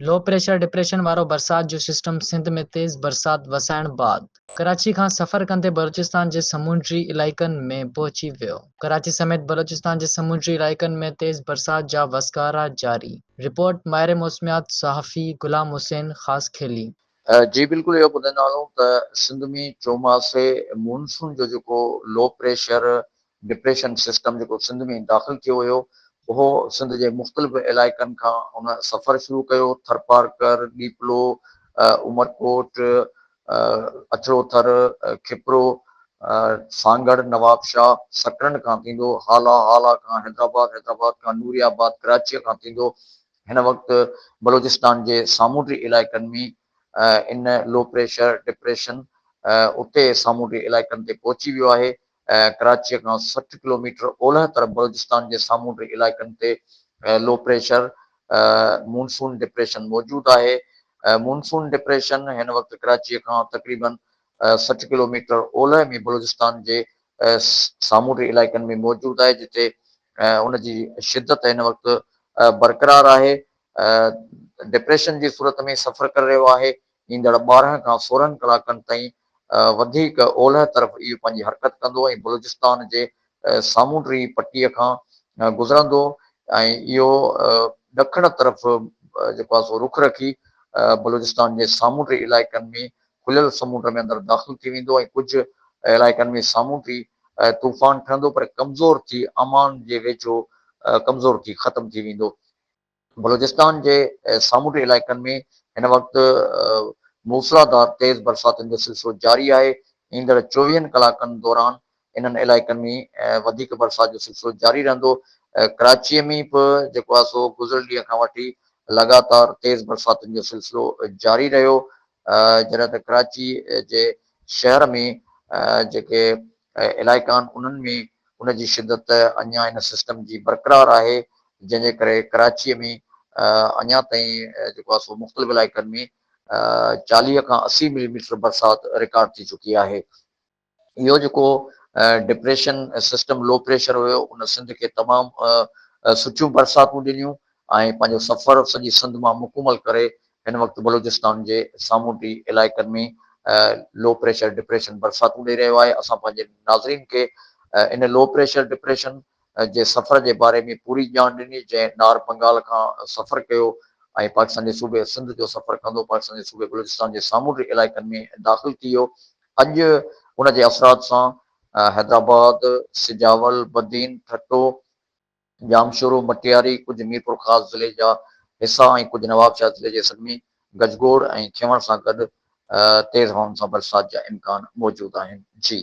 Low pressure depression वारो बरसात जो सिस्टम सिंध में तेज़ बरसात वसाइण बाद कराची खां सफ़र कंदे बलूचिस्तान जे समुंडी इलाइक़नि में पहुची वियो। कराची समेत बलूचिस्तान जे समुंडी इलाइक़नि में तेज़ बरसात जा वसकारा जारी। रिपोर्ट माहिर मौसमियात सहाफ़ी गुलाम हुसैन ख़ासि खेली। जी बिल्कुलु इहो ॿुधाईंदा हलूं त सिंध में चौमासे मॉनसून जो जेको लो प्रेशर डिप्रेशन सिस्टम जेको सिंध में दाख़िल थियो हुयो, उहो सिंध जे मुख़्तलिफ़ इलाइक़नि खां उन सफ़र शुरू कयो। थरपारकर, ॾीपलो, उमरकोट, अचरोथर, खिपरो, सांगड़, नवाबशाह, सकरन खां थींदो, हाला खां हैदराबाद, हैदराबाद खां नूरियाबाद, कराचीअ खां थींदो। हिन वक़्तु बलूचिस्तान जे सामूंडी इलाइक़नि में इन लो प्रेशर डिप्रेशन उते सामूंडी इलाइक़नि ते पहुची वियो आहे। कराचीअ खां 60 किलोमीटर ओलह तरफ़ बलूचिस्तान जे सामूंडी इलाइक़नि ते लो प्रेशर मॉनसून डिप्रेशन मौजूदु आहे। मॉनसून डिप्रेशन हिन वक़्तु कराचीअ खां तक़रीबन 60 किलोमीटर ओलह में बलूचिस्तान जे सामूंडी इलाइक़नि में मौजूदु आहे, जिते उनजी शिदत हिन वक़्तु बरक़रार आहे। डिप्रेशन जी सूरत में सफ़र करे रहियो आहे। ईंदड़ 12 खां 16 कलाकनि ताईं वधीक ओलह तरफ़ इहो पंहिंजी हरकत कंदो ऐं बलूचिस्तान जे सामूंडी पटीअ खां गुज़रंदो ऐं इहो ॾखण तरफ़ जेको आहे सो रुख रखी बलूचिस्तान जे सामूंडी इलाइक़नि में खुलियल समुंड में अंदरि दाख़िल थी वेंदो ऐं कुझु इलाइक़नि में सामूंडी तूफ़ान ठहंदो, पर कमज़ोर थी अमान जे वेझो कमज़ोर थी ख़तमु थी वेंदो। बलूचिस्तान जे सामूंडी इलाइक़नि में हिन वक़्तु मूसलाधार तेज़ बरसातुनि जो सिलसिलो जारी आहे। ईंदड़ 24 कलाकनि दौरान इन्हनि इलाइक़नि में वधीक बरसाति जो सिलसिलो जारी रहंदो। कराचीअ में बि जेको आहे सो गुज़िरियल ॾींहं खां वठी लगातार तेज़ बरसातुनि जो सिलसिलो जारी रहियो। जॾहिं त कराची जे शहर में जेके इलाइक़ा आहिनि उन्हनि में उनजी शिदत अञा इन सिस्टम जी बरक़रार आहे, जंहिंजे करे कराचीअ में अञा ताईं जेको आहे सो मुख़्तलिफ़ इलाइक़नि में 40 खां 80 मिलीमीटर बरसाति रिकॉर्ड थी चुकी आहे। इहो जेको डिप्रेशन सिस्टम लो प्रेशर हुयो, उन सिंध खे तमामु सुठियूं बरसातूं ॾिनियूं ऐं पंहिंजो सफ़र सॼी सिंध मां मुकमल करे हिन वक़्तु बलूचिस्तान जे सामूंडी इलाइक़नि में लो प्रेशर डिप्रेशन बरसातूं ॾेई रहियो आहे। असां पंहिंजे नाज़रीन खे इन लो प्रेशर डिप्रेशन जे सफ़र जे बारे में पूरी ॼाण ॾिनी, जंहिं नार बंगाल खां सफ़र कयो ऐं पाकिस्तान जे सूबे सिंध जो सफ़र कंदो पाकिस्तान जे सूबे बलूचिस्तान जे सामूंडी इलाइक़नि में दाख़िल थी वियो। अॼु उन जे असरात सां हैदराबाद, सिजावल, बदीन, ठट्टो, जामशोरो, मटियारी, कुझु मीरपुर ख़ासि ज़िले जा हिसा ऐं कुझु नवाबशाह ज़िले जे सभिनी गजगोड़ ऐं खिवण सां गॾु तेज़ हवाउनि सां बरसाति जा इम्कान मौजूदु आहिनि। जी।